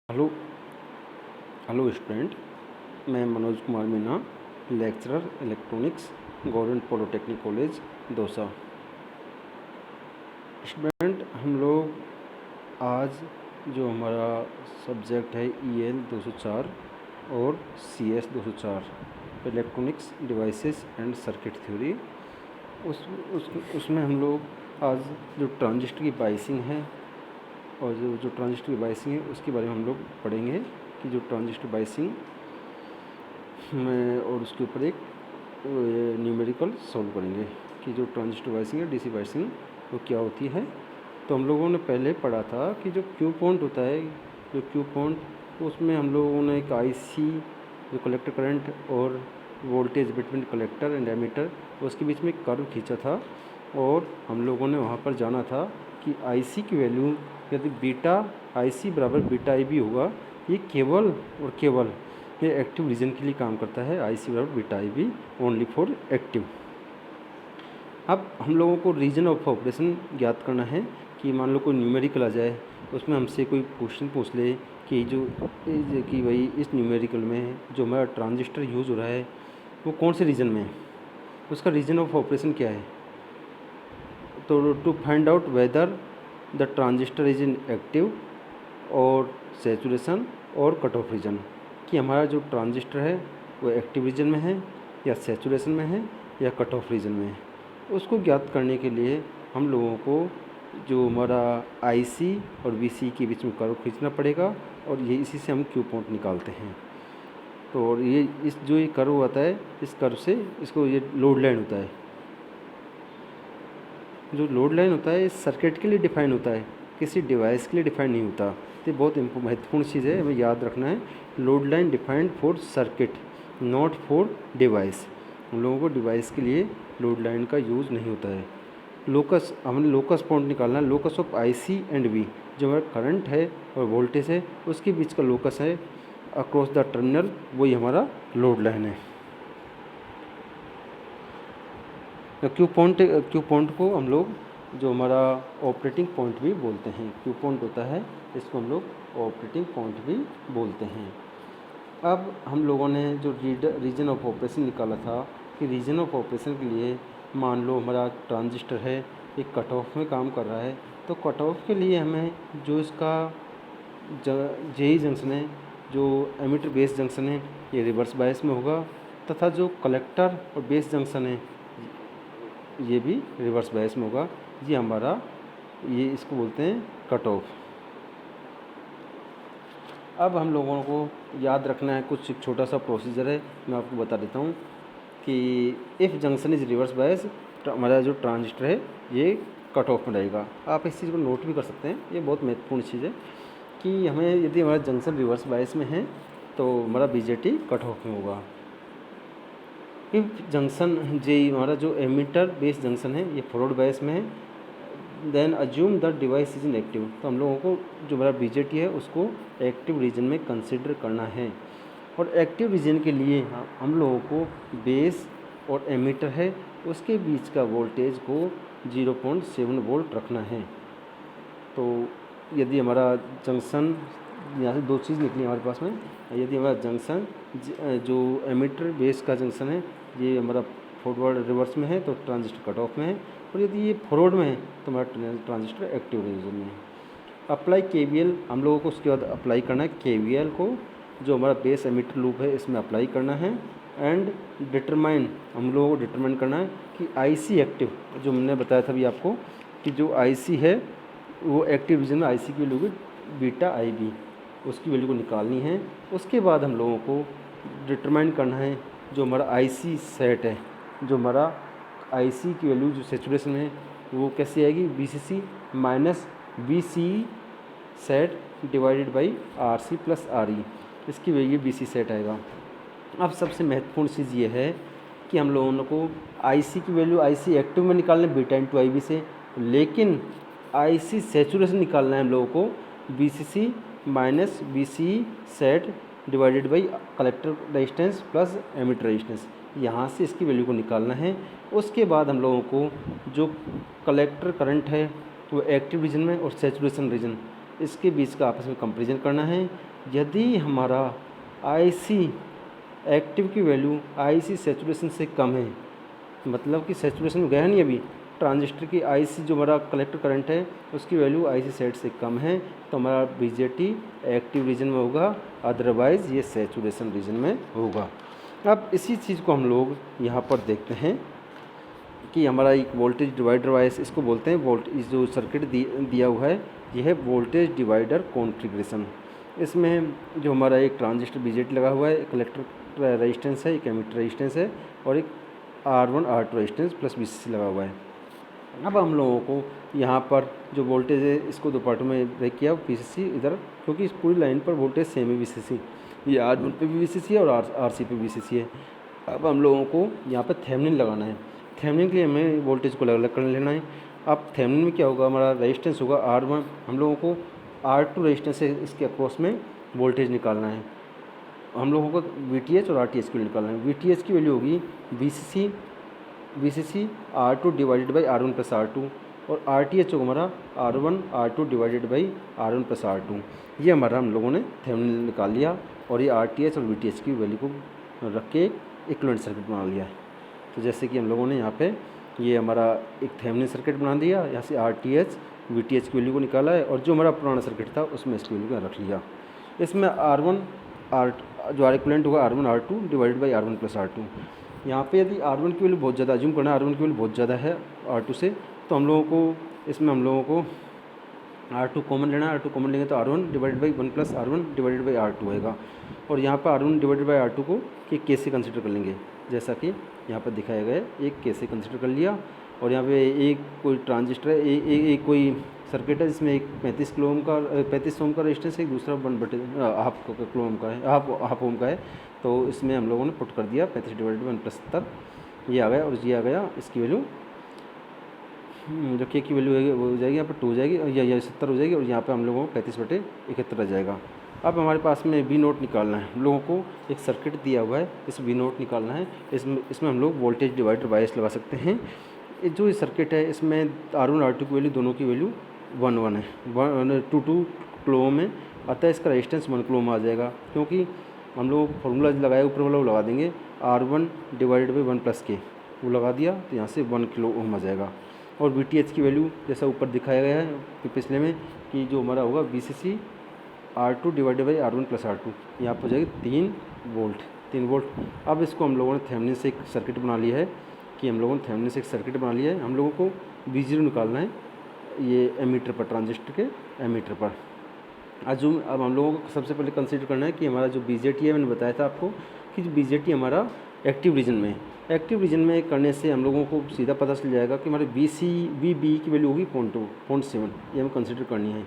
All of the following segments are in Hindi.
हेलो हेलो स्टूडेंट, मैं Manoj Kumar Meena, lecturer electronics, government polytechnic college Dausa. Student, हम लोग आज जो हमारा सब्जेक्ट है EL 204 और CS 204 electronics devices and circuit theory, उसमें हम लोग आज जो ट्रांजिस्टर की बाइसिंग है और जो ट्रांजिस्टर की बाइसिंग है उसके बारे में हम लोग पढ़ेंगे कि जो ट्रांजिस्टर बाइसिंग में और उसके ऊपर एक न्यूमेरिकल सॉल्व करेंगे कि जो ट्रांजिस्टर बाइसिंग है DC बाइसिंग वो क्या होती है। तो हम लोगों ने पहले पढ़ा था कि जो क्यू पॉइंट होता है, जो क्यू पॉइंट उसमें हम लोगों ने एक IC जो कलेक्टर करंट और voltage between collector and emitter उसके बीच में एक कर्व खींचा था और हम लोगों ने वहाँ पर जाना था कि IC की वैल्यू यदि बीटा IC बराबर बीटा IB होगा, ये केवल और केवल ये एक्टिव रीजन के लिए काम करता है। IC बराबर beta IB only for active. अब हम लोगों को रीजन ऑफ ऑपरेशन ज्ञात करना है कि मान लो कोई न्यूमेरिकल आ जाए, उसमें हमसे कोई क्वेश्चन पूछ ले कि कि भाई इस न्यूमेरिकल में जो हमारा ट्रांजिस्टर यूज़ हो रहा है वो कौन से रीजन में है, उसका रीजन ऑफ ऑपरेशन क्या है। तो to find out whether the transistor is in active और सैचुरेशन और कट ऑफ रीजन, कि हमारा जो ट्रांजिस्टर है वो एक्टिव रीजन में है या सैचुरेशन में है या कट ऑफ रीजन में है, उसको ज्ञात करने के लिए हम लोगों को जो हमारा IC और VC के बीच में कर्व खींचना पड़ेगा और ये इसी से हम क्यू पॉइंट निकालते हैं। तो और ये कर्व होता है, इस कर्व से इसको ये लोड लाइन होता है। जो लोड लाइन होता है इस सर्किट के लिए डिफ़ाइन होता है, किसी डिवाइस के लिए डिफ़ाइन नहीं होता। तो बहुत महत्वपूर्ण चीज़ है, हमें याद रखना है। Load line defined for circuit not for device. हम लोगों को डिवाइस के लिए लोड लाइन का यूज़ नहीं होता है। लोकस, हमने लोकस पॉइंट निकालना है, locus of IC and V, जो हमारा करंट है और वोल्टेज है उसके बीच का लोकस है अक्रॉस द टर्मिनल, वही हमारा लोड लाइन है। क्यू पॉइंट को हम लोग जो हमारा ऑपरेटिंग पॉइंट भी बोलते हैं। क्यू पॉइंट होता है इसको हम लोग ऑपरेटिंग पॉइंट भी बोलते हैं। अब हम लोगों ने जो रीजन ऑफ ऑपरेशन निकाला था कि रीजन ऑफ ऑपरेशन के लिए मान लो हमारा ट्रांजिस्टर है एक कट ऑफ में काम कर रहा है, तो कट ऑफ के लिए हमें जो इसका JE जंक्शन है, जो एमिटर बेस जंक्शन है, ये रिवर्स बायस में होगा, तथा जो कलेक्टर और बेस जंक्शन है ये भी रिवर्स बायस में होगा। ये हमारा इसको बोलते हैं कट ऑफ। अब हम लोगों को याद रखना है कुछ, एक छोटा सा प्रोसीजर है, मैं आपको बता देता हूँ कि if junction is reverse bias, हमारा जो ट्रांजिस्टर है ये कट ऑफ में रहेगा। आप इस चीज़ को नोट भी कर सकते हैं, ये बहुत महत्वपूर्ण चीज़ है कि हमें यदि हमारा जंक्शन रिवर्स बायस में है तो हमारा BJT कट ऑफ में होगा। इफ जंक्शन हमारा जो एमिटर बेस जंक्शन है ये फॉरवर्ड बायस में है, then assume the device is in active, तो हम लोगों को जो हमारा BJT है उसको एक्टिव रीजन में कंसिडर करना है। और एक्टिव रीजन के लिए हम लोगों को बेस और एमिटर है उसके बीच का वोल्टेज को 0.7 वोल्ट रखना है। तो यदि हमारा जंक्शन, यहाँ से दो चीज़ निकली हमारे पास में, यदि हमारा जंक्शन जो एमिटर बेस का जंक्शन है ये हमारा फॉरवर्ड रिवर्स में है तो ट्रांजिस्टर कट ऑफ में है, और यदि ये फॉरवर्ड में है तो हमारा ट्रांजिस्टर एक्टिव रीजन में है। अप्लाई KVL हम लोगों को उसके बाद अप्लाई करना है, KVL को जो हमारा बेस एमिटर लूप है इसमें अप्लाई करना है। एंड डिटरमाइन, हम लोगों को डिटरमाइन करना है कि IC एक्टिव, जो मैंने बताया था अभी आपको कि जो IC है वो एक्टिव रीजन में IC की वैल्यू की बीटा IB, उसकी वैल्यू को निकालनी है। उसके बाद हम लोगों को डिटरमाइन करना है जो हमारा IC सेट है, जो हमारा IC की वैल्यू जो सेचुरेशन में है वो कैसे आएगी, BCC minus BCE set divided by RC plus RE, इसकी वैल्यू BC सेट आएगा। अब सबसे महत्वपूर्ण चीज़ ये है कि हम लोगों को IC की वैल्यू IC एक्टिव में निकालना है बीटा इंटू IB से, लेकिन IC सेचुरेशन निकालना है हम लोगों को BCC minus BCE set divided by collector resistance plus emitter resistance, यहाँ से इसकी वैल्यू को निकालना है। उसके बाद हम लोगों को जो कलेक्टर करंट है वो एक्टिव रीजन में और सैचुरेशन रीजन इसके बीच का आपस में कंपेरिजन करना है। यदि हमारा आईसी एक्टिव की वैल्यू आईसी सैचुरेशन से कम है, मतलब कि सैचुरेशन में गया नहीं अभी, ट्रांजिस्टर की आईसी जो हमारा कलेक्टर करंट है उसकी वैल्यू आईसी सेट से कम है, तो हमारा बीजेटी एक्टिव रीजन में होगा, अदरवाइज़ ये सैचुरेशन रीजन में होगा। अब इसी चीज़ को हम लोग यहाँ पर देखते हैं कि हमारा एक वोल्टेज डिवाइडर वाइस इसको बोलते हैं, इस जो सर्किट दिया हुआ है यह है वोल्टेज डिवाइडर कॉन्फ़िगरेशन। इसमें जो हमारा एक ट्रांजिस्टर बीजेटी लगा हुआ है, एक कलेक्टर रेजिस्टेंस है, एक एमिटर रेजिस्टेंस है और एक R1 R2 resistance plus VCC लगा हुआ है। अब हम लोगों को यहाँ पर जो वोल्टेज है इसको दो पार्टों में ब्रेक किया, VCC इधर, क्योंकि इस पूरी लाइन पर वोल्टेज सेम है VCC, ये R1 पे भी VCC है और RC पे VCC है। अब हम लोगों को यहाँ पर थेवेनिन लगाना है। थेवेनिन के लिए हमें वोल्टेज को अलग अलग कर लेना है। अब थेवेनिन में क्या होगा, हमारा रेजिस्टेंस होगा R1, हम लोगों को R2 रेजिस्टेंस से इसके अक्रॉस में वोल्टेज निकालना है। हम लोगों को VTH और RTH की वैल्यू निकालना है। VTH की वैल्यू होगी VCC R2 divided by R1 plus R2 और RTH होगा हमारा R1 R2 divided by R1 plus R2। ये हमारा हम लोगों ने थेवेनिन निकाल लिया और ये RTH और VTH की वैल्यू को रख के इक्विवेलेंट सर्किट बना लिया है। तो जैसे कि हम लोगों ने यहाँ पे ये हमारा एक थेवेनिन सर्किट बना दिया, यहाँ से RTH VTH की वैल्यू को निकाला है और जो हमारा पुराना सर्किट था उसमें इसकी वैल्यू को रख लिया। इसमें R1 जो इक्विवेलेंट होगा R1 R2 divided by R1 plus R2। यहाँ पे यदि R1 की वैल्यू बहुत ज़्यादा अज्यूम करना है, R1 की वैल्यू बहुत ज़्यादा है R2 से, तो हम लोगों को इसमें हम लोगों को R2 कॉमन लेना है। R2 कॉमन लेंगे तो R1 divided by 1 plus R1 divided by R2 होएगा और यहाँ पर R1 डिवाइडेड बाई R2 को के से कंसिडर कर लेंगे, जैसा कि यहाँ पर दिखाया गया है। एक के से कंसिडर कर लिया और यहाँ पे एक कोई ट्रांजिस्टर है, एक कोई सर्किट है जिसमें एक 35 ओम का रेजिस्टेंस है, एक दूसरा 1/2 किलो ओम का है, हाफ ओम का है। तो इसमें हम लोगों ने पुट कर दिया 35 डिवाइडेड बाई 1 प्लस 70, ये आ गया और ये आ गया। इसकी वैल्यू जो के की वैल्यू है वो हो जाएगी, यहाँ पर 2 हो जाएगी और यह 70 हो जाएगी और यहाँ पे हम लोगों को 35/71 आ जाएगा। अब हमारे पास में V नोट निकालना है। हम लोगों को एक सर्किट दिया हुआ है, इस V नोट निकालना है। इसमें हम लोग वोल्टेज डिवाइडर बायस लगा सकते हैं। जो ये सर्किट है इसमें R1 R2 की वैल्यू दोनों की वैल्यू 1 है, 2 किलो ओम है, अतः इसका रेजिस्टेंस 1 किलो ओम आ जाएगा। क्योंकि हम लोग फॉर्मूला लगाया ऊपर वाला वो लगा देंगे, R1 डिवाइडेड बाई 1 प्लस के, वो लगा दिया तो यहाँ से 1 किलो ओम आ जाएगा। और VTH की वैल्यू जैसा ऊपर दिखाया गया है कि पिछले में कि जो हमारा होगा VCC R2 divided by R1 plus R2, यहाँ पर हो जाएगी 3 वोल्ट। अब इसको हम लोगों ने थेवेनिन से एक सर्किट बना लिया है हम लोगों को V0 निकालना है, ये एमीटर पर, ट्रांजिस्टर के एमीटर पर। अब हम लोगों को सबसे पहले कंसीडर करना है कि हमारा जो BJT है, मैंने बताया था आपको कि जो BJT हमारा एक्टिव रीजन में है। एक्टिव रीजन में करने से हम लोगों को सीधा पता चल जाएगा कि हमारे VB की वैल्यू होगी 0.7, ये हमें कंसीडर करनी है।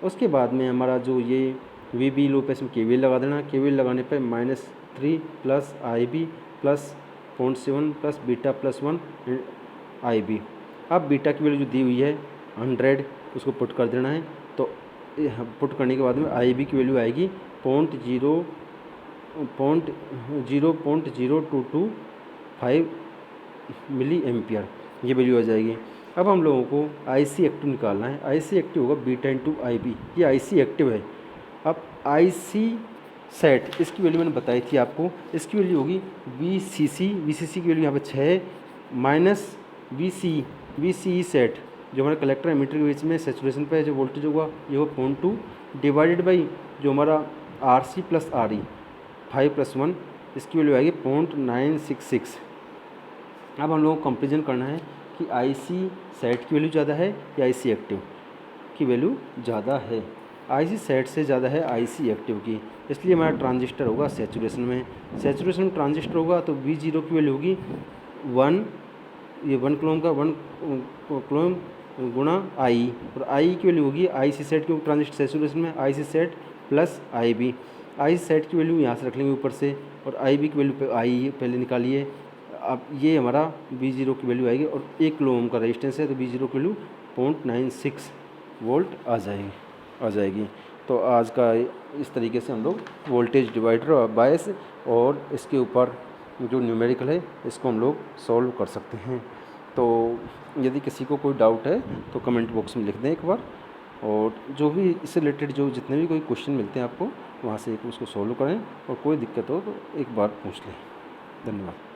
उसके बाद में हमारा जो ये VB लो पे इसमें KVL लगा देना। KVL लगाने पर -3 plus IB plus 0.7 plus beta plus 1 IB। अब बीटा की वैल्यू जो दी हुई है 100, उसको पुट कर देना है। तो पुट करने के बाद में IB की वैल्यू आएगी 0.0225 मिली एम्पियर, ये वैल्यू आ जाएगी। अब हम लोगों को IC एक्टिव निकालना है। IC एक्टिव होगा बीटा इंटू IB, ये IC एक्टिव है। अब IC सेट, इसकी वैल्यू मैंने बताई थी आपको, इसकी वैल्यू होगी VCC की वैल्यू यहाँ पे 6 माइनस VCE सेट, जो हमारे कलेक्टर एमीटर के बीच में सेचुरेशन पे जो वोल्टेज होगा ये होगा 0.2 डिवाइडेड बाई जो हमारा RC प्लस RE 5 + 1, इसकी वैल्यू आएगी 0.966। अब हम लोगों को कंपेरिजन करना है कि IC सेट की वैल्यू ज़्यादा है या IC एक्टिव की वैल्यू ज़्यादा है। IC सेट से ज़्यादा है IC एक्टिव की, इसलिए हमारा ट्रांजिस्टर होगा सैचुरेशन में ट्रांजिस्टर होगा तो V0 की वैल्यू होगी 1 किलो ओम का 1 किलो ओम गुणा I, और I की वैल्यू होगी IC सेट, क्योंकि ट्रांजिस्टर सैचुरेशन में IC set plus IB। IC set की वैल्यू यहाँ से रख लेंगे ऊपर से और IB की वैल्यू I पहले निकालिए। अब ये हमारा V0 की वैल्यू आएगी और 1 किलो ओम का रेजिस्टेंस है तो V0 की वैल्यू 0.96 वोल्ट आ जाएगी। तो आज का इस तरीके से हम लोग वोल्टेज डिवाइडर और बायस और इसके ऊपर जो न्यूमेरिकल है इसको हम लोग सॉल्व कर सकते हैं। तो यदि किसी को कोई डाउट है तो कमेंट बॉक्स में लिख दें एक बार। और जो भी इससे रिलेटेड जो जितने भी कोई क्वेश्चन मिलते हैं आपको, वहाँ से एक उसको सॉल्व करें और कोई दिक्कत हो तो एक बार पूछ लें। धन्यवाद।